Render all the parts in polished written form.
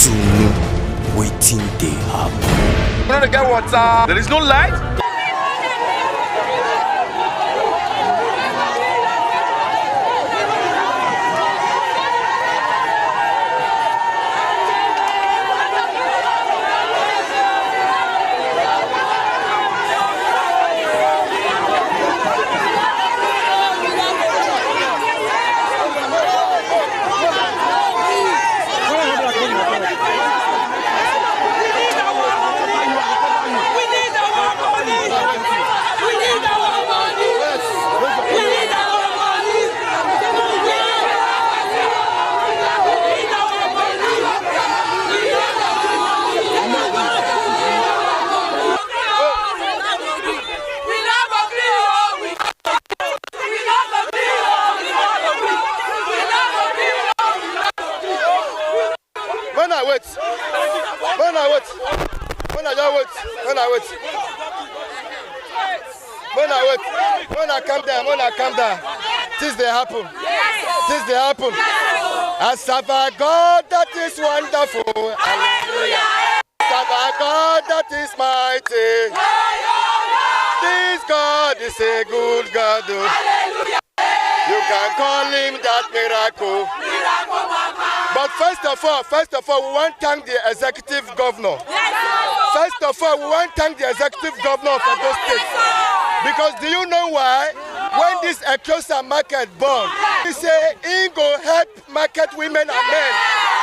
Sunu, waiting they happen. You know the guy water. There is no light. Calm down. This they happen. This they happen. I serve a God that is wonderful. Hallelujah. I serve a God that is mighty. This God is a good God. Hallelujah. You can call him that miracle. But first of all, we want to thank the executive governor. First of all, we want to thank the executive governor of Edo State. Because do you know why? When this Ekiosa market born, he say he go help market women and men.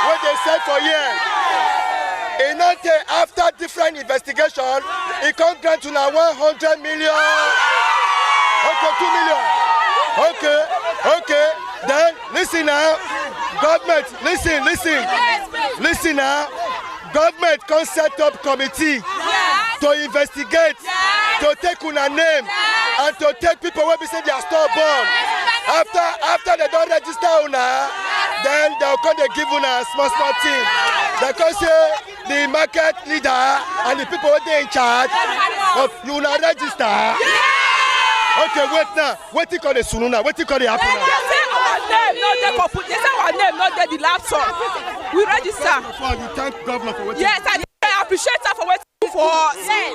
What they said for years. After different investigation, he can't grant to now 100 million. Okay, 2 million. Okay. Then listen now. Government, listen now. Government can set up committee to investigate, to take una name, and to take people where we say they are stubborn. After they don't register una, then they'll come they give una small thing. They can say the market leader and the people who they in charge of you not register. Okay, wait now. What you call the sununa? What you call the happen now? They say our name, not the laptop. We register. You thank governor for what? Yes, I appreciate her for what for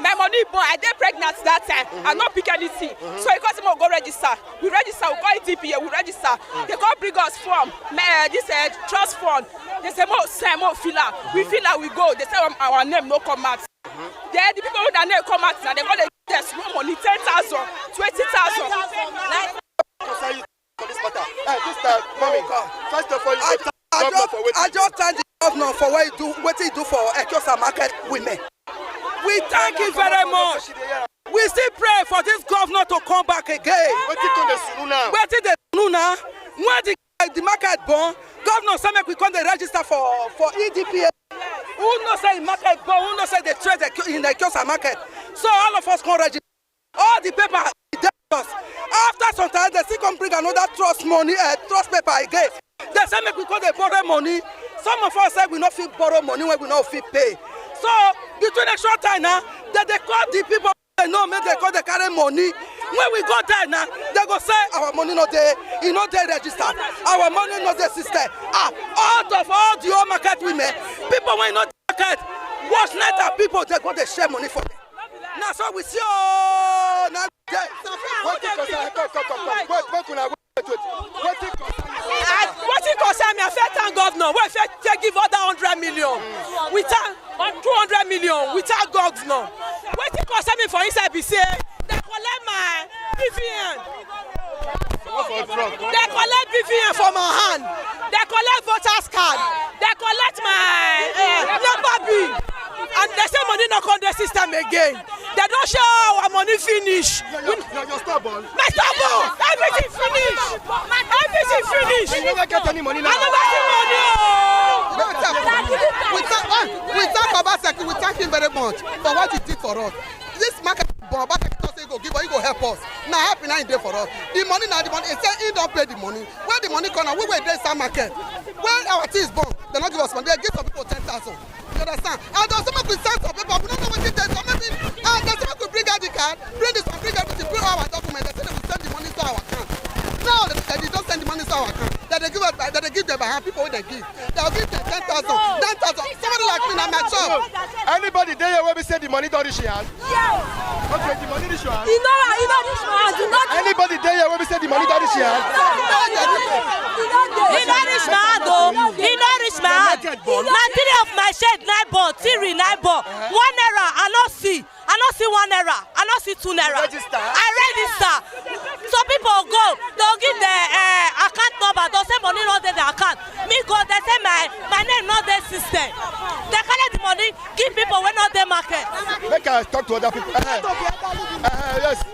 my money, but I did pregnant that time. I not pick anything. So it cost me to go register. We register, we call it DPA, we register. They can't bring us from this trust fund. They say more filler. We fill out, we go. They say our name no come out. Then the people with their name come out now, they got the test no money, 10,000, 20,000. First of all, I just thank the governor for what he do for Ekiosa market women. We thank him very much. We still pray for this governor to come back again. What did they do now? When the market born, governor say make we come the register for EDPA. Who knows say market born? Who knows say they trade in the Ekiosa market? So all of us come register. All the paper. After some time, they still come bring another trust paper again. They say make we call they borrow money. Some of us say we not fit borrow money when we not fit pay. So between the short time now, that they call the people they know make they call they carry money. When we go there now, they go say our money not there, it not there registered. Our money not there system. Out of all the old market women, people when not market, watch later people they go they share money for them. Now so we see now. What it concern me, I felt thank governor. What if they give other 100 million? We thank 200 million. We thank governor. What it concern me for inside be say they collect my BVN. They collect BVN from my hand. They collect voters card. They collect my number bill. And they say money not come the system again. They don't show our money finish. You're stubborn. My stubborn. Everything finish. Everything finish. You never get any money now. I never get money. We thank Obaseki. We thank him very much for what he did for us. This market, Obaseki doesn't go give us, he go help us. Now happy now there for us. The money now, the money. He say he don't pay the money. Where the money come now? We were there some market. When our tea is born, they don't give us money. They give some people 10,000. You understand? And there's some people send some people. We don't know what it is. So maybe there's some people bring out the card, bring this one, bring everything, bring our document. They say they will send the money to our account. Now they don't send the money to our account. That they give us, that they give them by hand. People when they give, they'll give them 10,000, 9,000. Somebody Anybody there where we say the money don't reach your hand? Yeah. Okay, the money reach your hand. You know this man. Do not. Anybody there where we say the money don't reach your hand? He not reach my hand though. He not reach my hand. Na 3 of my shed 9 ball, 3 9 ball. 1 naira, I not see. I not see 1 naira. I not see 2 naira. Register? I register. Some people go, they'll give the account number. They'll say money not in the account. Me go, they say my name not their system. They collect the money, give people when not their market. Make us talk to other people. Yes.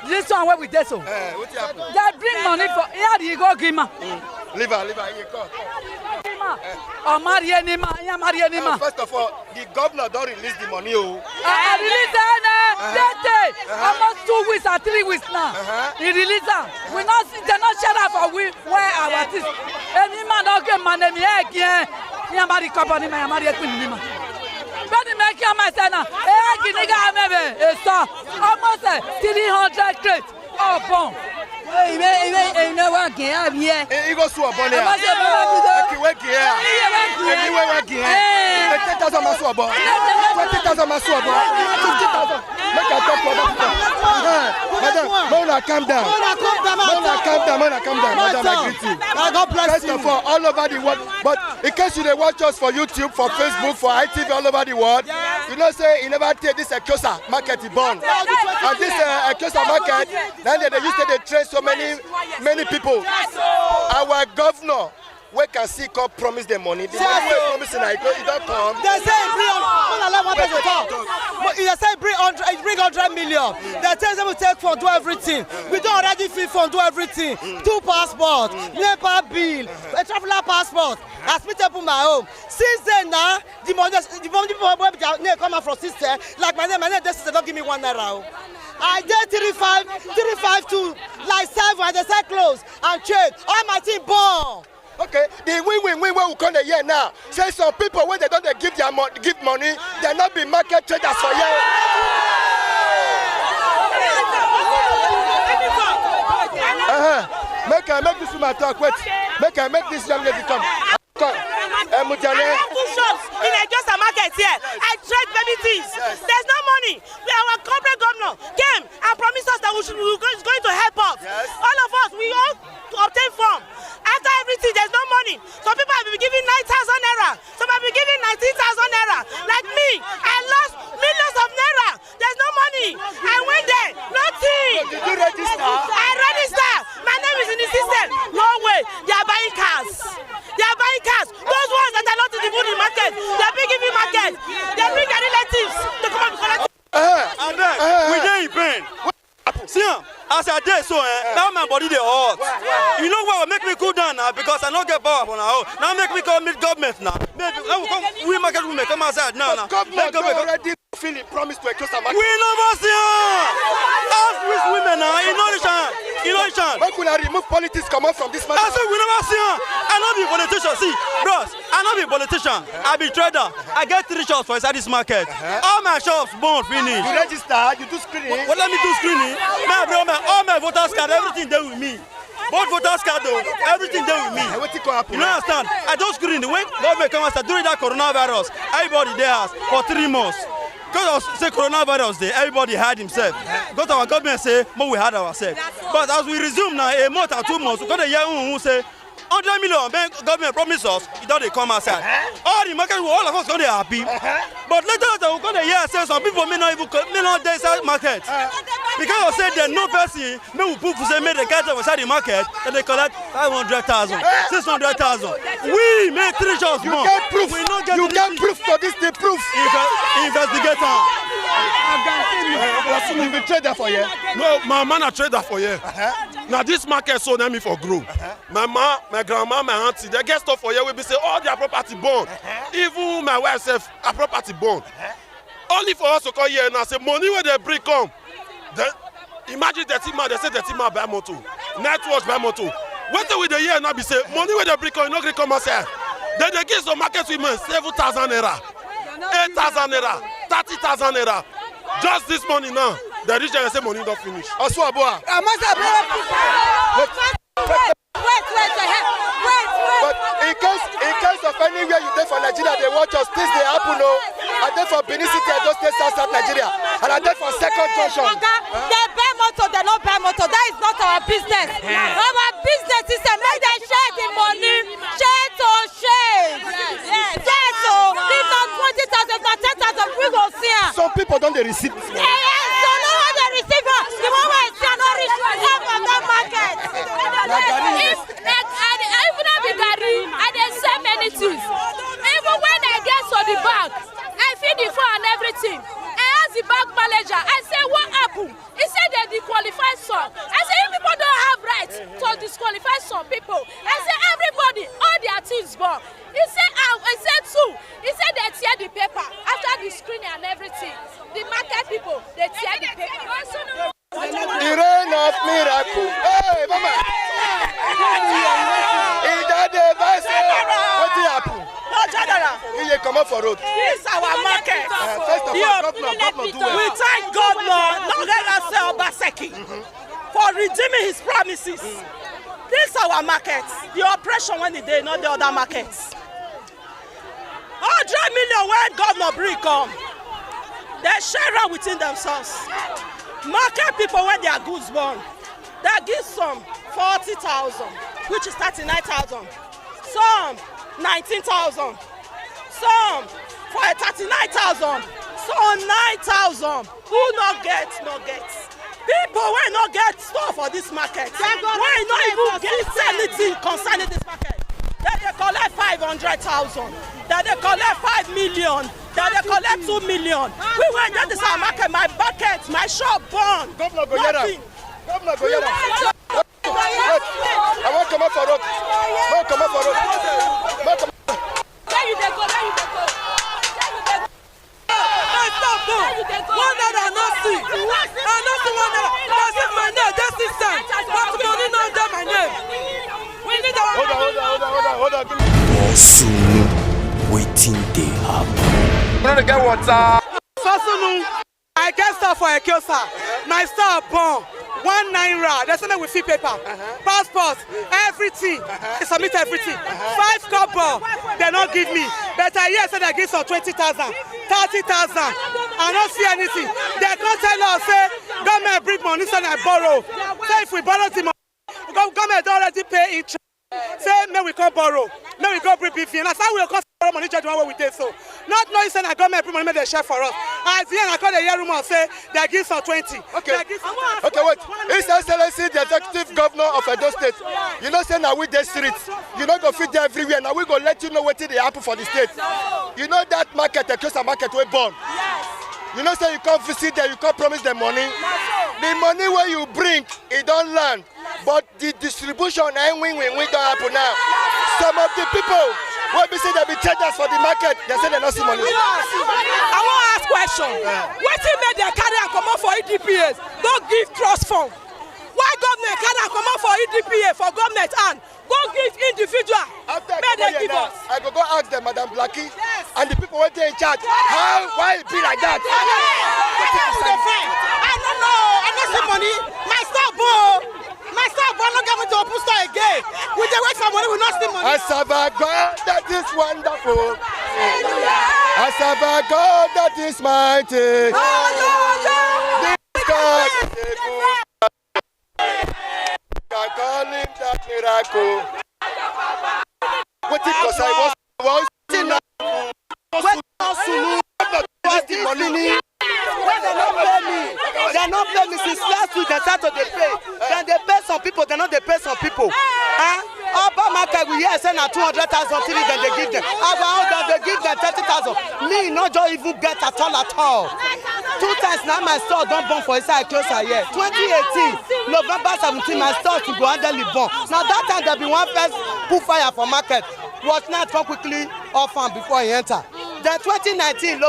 This one where we did so. They bring money for here you go Grima. Leave her, here come. First of all, the governor don't release the money. I release almost 2 weeks or 3 weeks now. He release them. We not they not shut up for we where our this. Any man don't get money me again. Yamari company me yamari equipment me. But the make your man say na. Giniga maybe it's almost 300 crates. Oh bon. He go to a bonnet. Mona, calm down. Madam, I greet you. First of all over the world. But in case you watch us for YouTube, for Facebook, for ITV all over the world, you know say you never take this Ekiosa market born. And this Ekiosa market, then they used to train so many people. Our governor, we can see God promise the money. The money we promising, it don't come. They say bring 100 million. They tell them to take fund, do everything. We don't already feel fund, do everything. 2 passports, NEPA bill, a traveler passport. I split up my home. Since then now, the money come out from sister. Like my name, sister don't give me 1 naira. I did 35 to like 7 and they say close and trade. All my team born. Okay, the win will come the year now. Say some people when they don't give their give money, they not be market traders for you. Make this woman talk. Wait, make this young lady come. I have 2 shops in a just a market here. I trade baby things. There's no money. Our corporate governor came and promised us that we were going to help us. All of us, we all obtain form. After everything, there's no money. Some people have been giving 9,000 naira. Some have been giving 19,000 naira. Like me, I lost millions of naira. There's no money. I went there, nothing. Did you register? I register. My name is in the system. No way. They are buying cars. They are buying cars. Those ones that are not in the food market, they are big giving market. They bring their relatives to come and collect. And then we dey in pain. See, as I did so, now my body dey hot. You know what will make me cool down now because I don't get power for now. Now make me call meet government now. Maybe we market women come outside now. Government already Philip promised to Ekiosa market. We never see us with women now. You know the chance. When could I remove politics come out from this matter? I say we never see her. I not be politician. See, bros, I not be politician. I be trader. I get 3 shops for inside this market. All my shops born finish. You register, you do screening. What let me do screening? All my voters card, everything there with me. Both voters card though, everything there with me. You don't understand? I don't screen. When government come and start during that coronavirus, everybody there has for 3 months. Because of say coronavirus day, everybody had himself. Because our government say, more we had ourselves. But as we resume now, a month or 2 months, we got a year who say, 100 million government promise us, it don't come outside. All the market, all of us going to be happy. But later we're going to hear say some people may not dey inside market. Because I said there's no person, may we put say make the get inside the market, and they collect 500,000, 600,000. We make 3 shots more. You get proof for this, the proof. Investigator. You be trader for you? No, my man a trader for you. Now this market so me for grow. My mom, my grandma, my auntie, they get stuff for you. We be say all their property born. Even my wife self, a property born. Only for us to come here and I say money where they bring come. Then imagine that man, they say that man buy motor, networks buy motor. What do we the year now be say money where they bring come, no come outside. Then they give some market women 7,000 naira, 8,000 naira, 30,000 naira. Just this money now. They reach there and say money don't finish. Also, Aboa. But in case of anywhere you dey for Nigeria, they watch us. This they happen, no. I dey for Benin City, I just stay South Nigeria, and I dey for Second Junction. They buy motor, they don't buy motor. That is not our business. Our business is to make them share the money, share to share. Yes, so if not 20,000, not 10,000, we go see her. Some people don't they receive this money. So no one they receive her. The moment they not reach half of that market. I dey sell many things. Even when I get to the bank, I feed the phone and everything. I ask the bank manager, I say, what happened? He said they disqualify some. I say, you people don't have rights to disqualify some people. I say, everybody, all their things born. He said two. He said they tear the paper after the screening and everything. The market people, they tear the paper. The rain of miracle. Hey, mama. What happened? No, General. He come up for road. This is our market. First of all, governor do we thank Governor Nongelase Obaseki for redeeming his promises. This is our market. The operation when the day, not the other markets. 100 million when Governor bring come, they share it within themselves. Market people when their goods born, they give some 40,000, which is 39,000. Some 19,000. Some for 39,000. Some 9,000. Who not get, no get. People will not get stuff for this market. Why not even get anything concerning this market? That they collect 500,000. That they collect 5 million. That they collect 2 million. We went to this market, my bucket, my shop burn. Governor Goyera. Governor Goyera. I want to come up for road. No, come up for road. No, come up. Where you dey go? Where you dey go? Hey, stop, no. One naira I not see. I not see one naira. I see my name, that system. But money not under my name. We need our... Hold on. More soon, waiting they happen. We don't get water. I get stuff for a kiosa. My store born. 1 naira. They send me with fee paper, passport, everything. They submit everything. 5 kobo. They don't give me. But I hear say they give some 20,000, 30,000. I don't see anything. They can't tell us say government bring money so I borrow. Say if we borrow the money, government already pay interest. Say may we come borrow, may we go bring beef in. That's how we cost borrow money just the one way we did so. Not knowing say that government bring money make they share for us. As the end I call the year rumor say they give some 20. Okay, wait. His Excellency, the executive governor of Edo State. You know say now we the streets. You know go fit there everywhere. Now we go let you know what they happen for the state. You know that market, the Kosa market we born. You know say you can't visit there, you can't promise them money. The money where you bring, it don't land. But the distribution and we don't happen now. Some of the people will be saying they be chargers for the market, they say they not see money. I want to ask question. What if they carry and come out for EDPA? Don't give trust fund. Why government carry and come out for EDPA for government and don't give individual? May they give us. I go ask them, Madam Blackie, and the people who in charge. Why it be like that? I don't know. I don't see money. My store not going to open store again. We dey wait for money, we not see money. I serve a God that is wonderful. I serve a God that is mighty. This God is a good God. I call him that miracle. What it cause I was the money. When they not pay me since last week. They start to pay. Then they pay some people. They not they pay some people. Upper market we hear say na 200,000 till then they give them. They give them 30,000. Me not just even get at all. 2 times now my store don't burn for inside closer here. 2018 November 17 my store to go handle the burn. Now that time there be one first put fire for market. Was not come quickly off and before he enter. Then 2019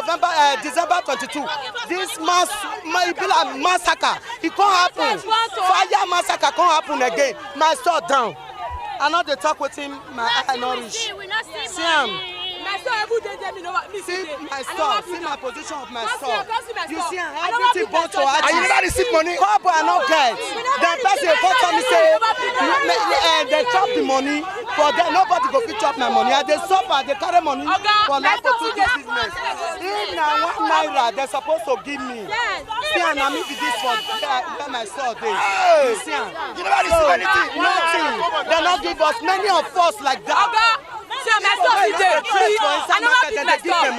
December 22 this massacre it can't happen. Fire massacre can't happen again. My store down. I know they talk with him, my eye not reach. See him. See my store, see my position of my store. You see everything bought for artists. And you never receive money? Couple I not get. The person come to me say, they chop the money for them. Nobody go fit chop my money. And they suffer, they carry money for life for 2 days business. If now 1 naira, they're supposed to give me. See, and I'm be this for where my store dey. You see, you never receive anything. Nothing. They not give us many of us like that. See, my store is there. I never give my store.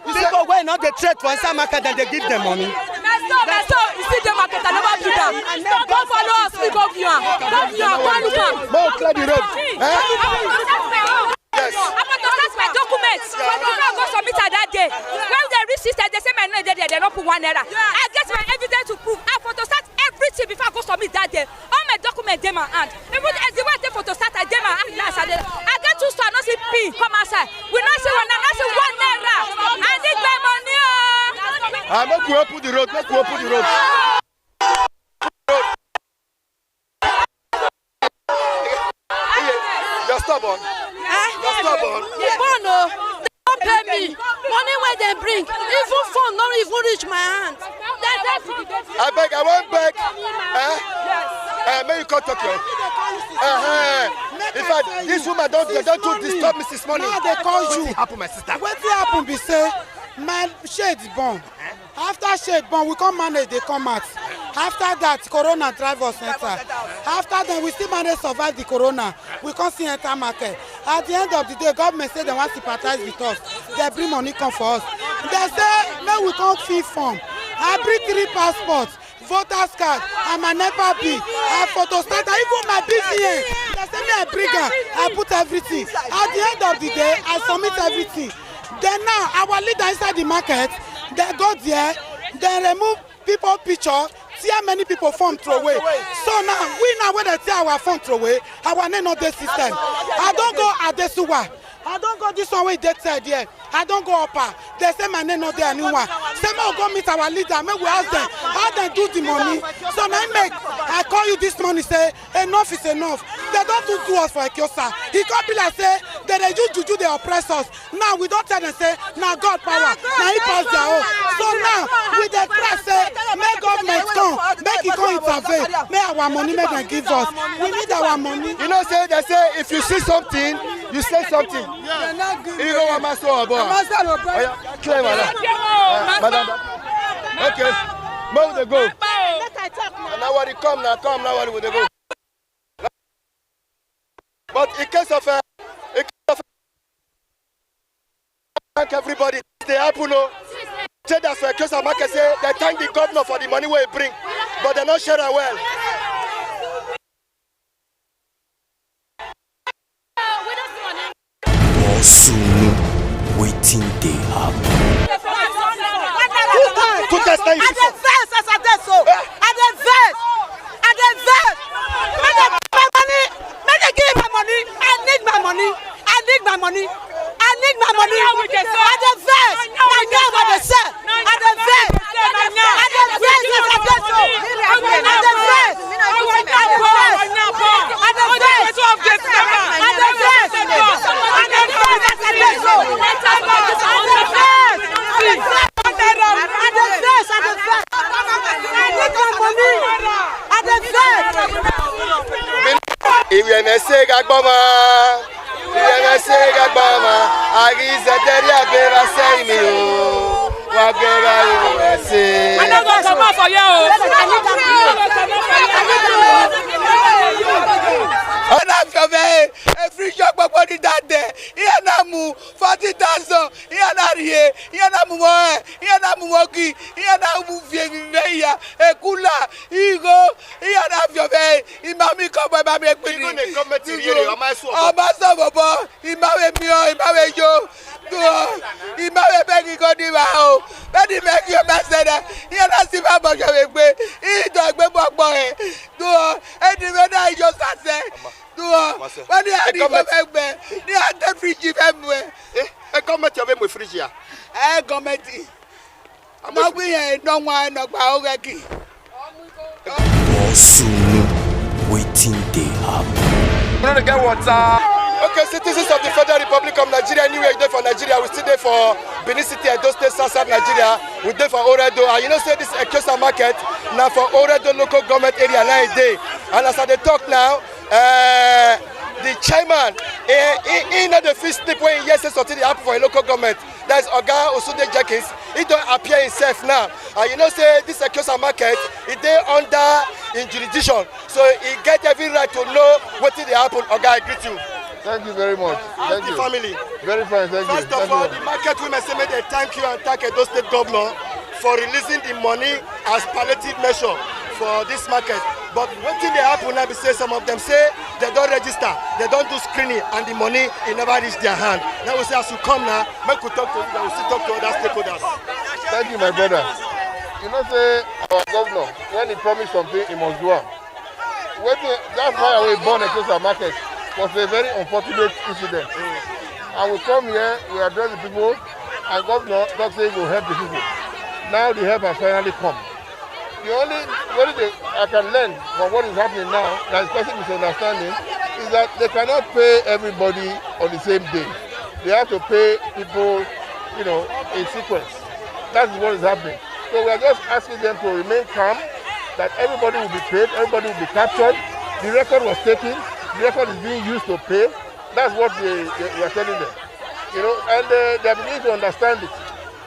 People wey not dey trade for inside market, then they give them money. My store is still the market. I never do that. Go follow us. We go view am. Go view am. Go look am. Go clear the road. Yes. I'm going to start my documents. Before I go submit her that day. When they reach system, they say my name there. They don't put 1 naira. I get my evidence to prove. I photostat everything before I go submit that day. All my documents in my hand. Even the way they photostat, I did my hand last. I get 2 stars. I not see P. Come outside. We not see 1 naira. Not see 1 naira. I need my money. I'm not going to put the road. Not going to put the road. You're stubborn. You're stubborn. They don't pay me. Money where they bring. Even phone not even reach my hand. I beg, I won't beg. May you come talk here. In fact, this woman don't disturb Mrs. Money. Now they call you. What happen, my sister? What happen be say, my shade born. After shade born, we come manage, they come out. After that, Corona drive us enter. After that, we still manage survive the Corona. We can't see enter market. At the end of the day, government say they want to sympathize with us. They bring money come for us. They say, no, we can't fill form. I bring 3 passports, voter's card, and my NEPA bill. I photostat, even my BVN. They say me I bring her, I put everything. At the end of the day, I submit everything. Then now, our leader inside the market, they go there, they remove people picture, see how many people form throw away. So now when they tear our phone throw away, our name not the system. I don't go Adesuwa. I don't go this one way that side here. I don't go upper. They say my name not there anymore. Say me go meet our leader. Me we ask them how they do the money. So now I call you this morning say enough is enough. They don't do us for a kiosa. He can't be like say they use juju they oppress us. Now we don't tell them say now God power. Now he pass their own. So now with the press say make government come, make it come intervene, make our money make them give us. We need our money. You know say they say if you see something, you say something. Yeah. You go on my store, boy. Clear, madam. Okay. Move the go. And now what it come now what will they go? But in case of thank everybody. They happen no. Say that's why because market say they thank the governor for the money we bring, but they're not sharing well. Soon, waiting they happen. Put that time. I dey vex as I dey so. I dey vex. Make them my money. Make them give my money. I need my money. I dey vex. I dey vex. I dey vex. Iwenese gagbama, Arizaderi abera say me o, wagera iwenese. I don't go come out for you. Every job body that day. Here na mu 40,000. Here na rie. Here na mu moe. Here na mu moki. Here na mu vieya. Ekula. Igo. Here na fiobe. Imami come ba me pe ni. Igo ne come ti rie o ma so. O ma so bobo. Imawe mi o, imawe yo. Imawe begi go di wa o. Be di make your best there. Here na si ba bo jo we pe. Ido gbe gbogbo e. Edi me na ijo sase. When you are the fridge, a comment of him with fridge. A comment. No one about Soon, waiting they happen. You know the guy what's Okay, citizens of the Federal Republic of Nigeria, anywhere you there for Nigeria, we still there for Benin City, Edo State, South Nigeria. We there for Oredo, and you know, say this Ekiosa market now for Oredo local government area now day. And as I talk now, the chairman, he not the first sleep when he hears something happen for a local government. That's Oga Osude Jenkins. He don't appear himself now. And you know, say this Ekiosa market, it they under in jurisdiction, so he get every right to know what did happen. Oga, I greet you. Thank you very much. Thank you. Family. Very fine, thank you. First of all, the market women say they thank you and thank Edo State Governor for releasing the money as palliative measure for this market. But one thing they happen now, be say some of them say they don't register, they don't do screening, and the money it never reach their hand. Now we say as you come now, make we talk to you, we still talk to other stakeholders. Thank you, my brother. You know, say our governor, when he promised something, he must do it. That's why we born Ekiosa market. Was a very unfortunate incident. And we come here, we address the people, and governor talk say he will help the people. Now the help has finally come. The only way I can learn from what is happening now, that is causing misunderstanding, is that they cannot pay everybody on the same day. They have to pay people, you know, in sequence. That is what is happening. So we are just asking them to remain calm, that everybody will be paid, everybody will be captured. The record was taken. The record is being used to pay. That's what we are telling them, you know, and they are beginning to understand it.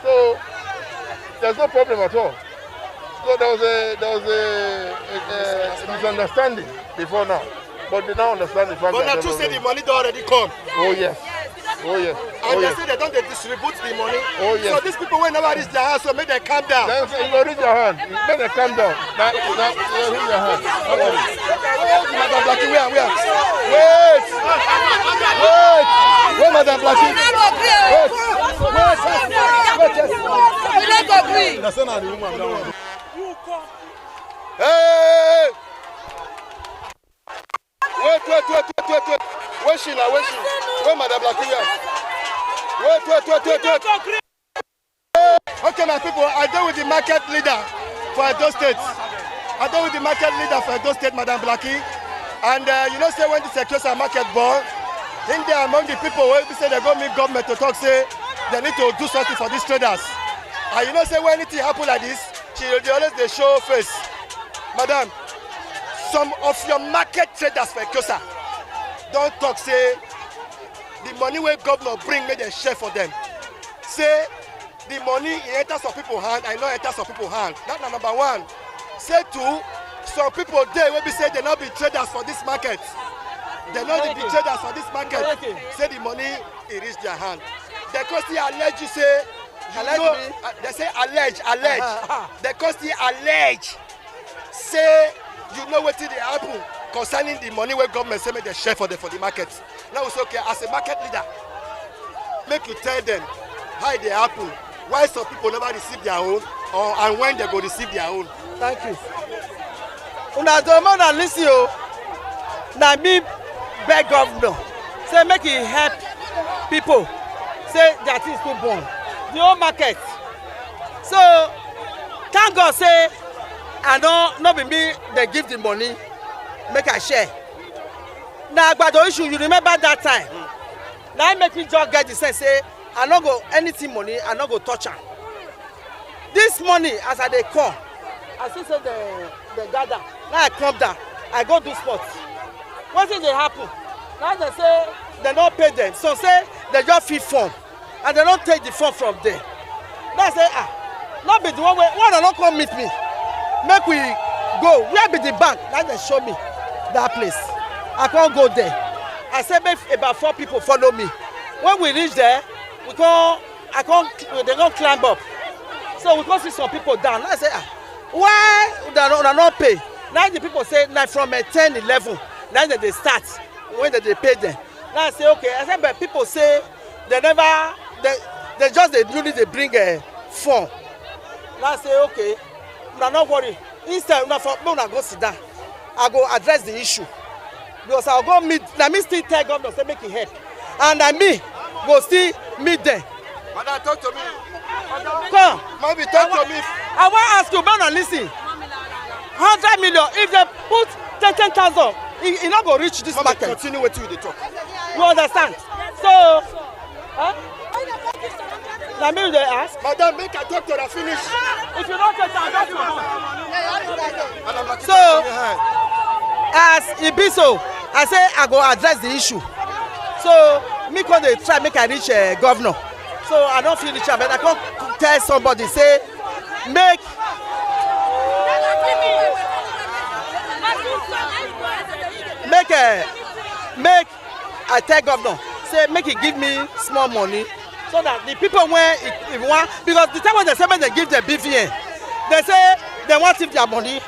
So there's no problem at all. So there was a misunderstanding before now, but they now understand the fact. But now to say the money don't already come. Oh yes. Oh yes. And they say they don't distribute the money. Oh yes. So these people will never reach their hand, so make them calm down. Then you go reach your hand. Make them calm down. Now reach your hand. Don't worry. Madam Blackie, where? Wait, Madam Blackie. Wait. Hey! Wait. Where she now? Where Madam Blackie? Wait. Okay, my people, I deal with the market leader for Edo State. Madam Blackie. And you know, say when the Ekiosa market born, in there among the people where say they go meet government to talk, say they need to do something for these traders. And you know, say when anything happen like this, they always show face. Madam, some of your market traders for Ekiosa don't talk, say the money where governor bring, make them share for them. Say the money it enters some people's hand, I know it enters some people's hand. That's number one. Say two, some people there will be say they not be traders for this market. They not be traders for this market. Say the money it reach their hand. They constantly allege you say, they say allege. They constantly allege. Say you know what did happen concerning the money where government say make they share for the market. Now we say okay, as a market leader, make you tell them how they happen, why some people never receive their own, and when they go receive their own. Thank you. Una don't wanna listen o. Na me beg governor say make he help people. Say their things too born. The whole market. So thank God say I no be me they give the money make I share. Na agbado issue you remember that time. Now make me just get the sense say I no go anything money I no go touch am. This money as I dey come I see say they gather. Now I come down I go do sports. Wetin dey happen? Now they say they no pay them, so say they just fill form and they don't take the form from there. Now I say not be the one way one no come meet me. Make we go. Where be the bank? Now they show me that place. I can't go there. I say make about 4 people follow me. When we reach there, they don't climb up. So we go see some people down. Now I say why they not pay? Now the people say now from 10, 11, now they start when they pay them. Now I say okay. I say but people say they just they bring a form. Now I say okay. Now not worry. Instead una go sit down. I go address the issue. Because I'll go meet. Now me still tell governor say make it help. And me go still meet them. Madam, talk to me. Come. Mommy, talk to me. I want to ask you, man, listen. 100 million. If they put 10,000, it not go reach this market. Continue what you talk. You understand? So, now maybe they ask. Madam, make a doctor finish. If you don't get that, so, as it be so, I say I go address the issue. So, me when they try make I reach governor. So I don't feel reach, but I can't tell somebody say make. Make I tell governor say make he give me small money so that the people when if want, because the time when they say when they give the BVN, they say they want to their money.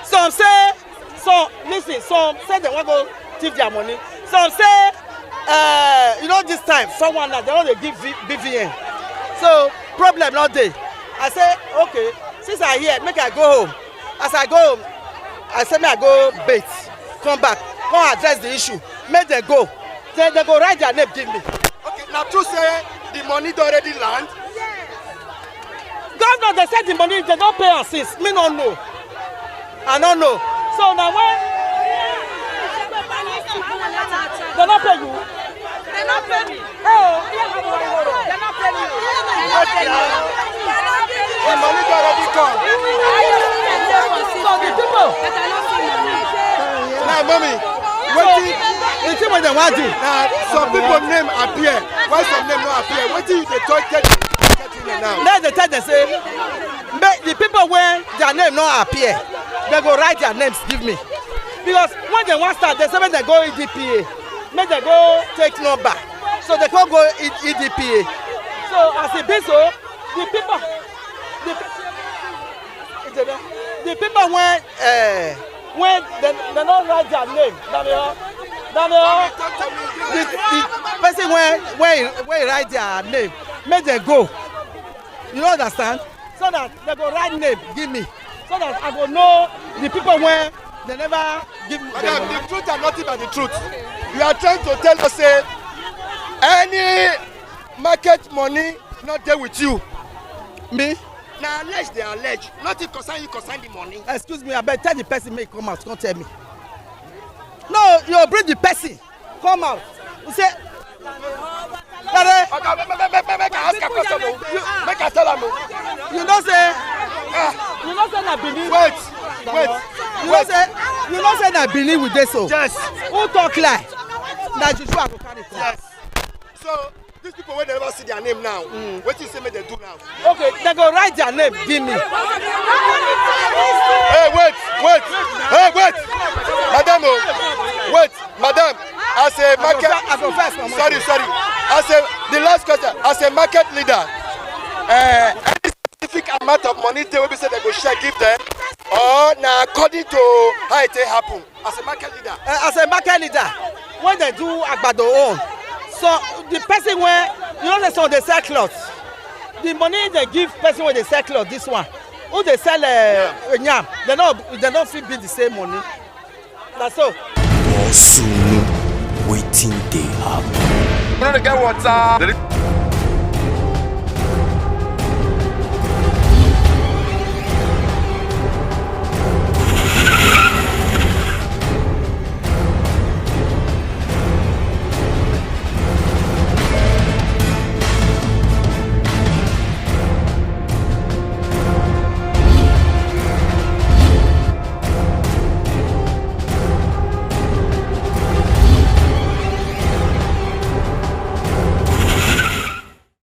Some say, listen, some say they want to give their money. Some say you know this time someone that they want to give BVN. So problem not there. I say okay, since I here make I go home. As I go home, I say may I go bait, come back, come address the issue, make them go. Then they go write their name, give me. Okay, now to say the money already land. Governor, they said the money they don't pay us since. Me don't know. I don't know. So now when they don't pay you, They not pay me. Oh, They not pay me. The money already come. so the people. Now, mommy, The thing when they want to. now some people name appear. Why some name not appear? What do you they talk now? Let the tell them say, make the people when their name not appear, they go write their names, give me. Because when they want start, they say when they go EDPA, make they go take number, so they can't go EDPA. So as it be so, the people when they don't write their name, the person when write their name, make them go. You don't understand? So that they go write name, give me. So that I go know the people when they never give me. Madam, the truth and nothing but the truth. You are trying to tell us say any market money not there with you. Me? Now allege they allege. Nothing concern you concern the money. Excuse me, I better tell the person make come out, can't tell me. No, you bring the person, come out. You say, Make I ask a question. Make I tell them. you don't say that Benin. You don't say that Benin with this so. Yes. Who talk like? That you I go carry come. Yes. So these people when they never see their name now, what you say make they do now? Okay, they go write their name, give me. Hey, wait. Madam, wait, madam. As a market, sorry. The last question. As a market leader, any specific amount of money they will be said they go share give them, or now according to how it happen. As a market leader, When they do agbado own, so the person when you know the they sell cloth, the money they give person when they sell cloth, this one, who they sell yam, they don't fit be the same money. That's all. Or soon, waiting they happen. You know the guy what's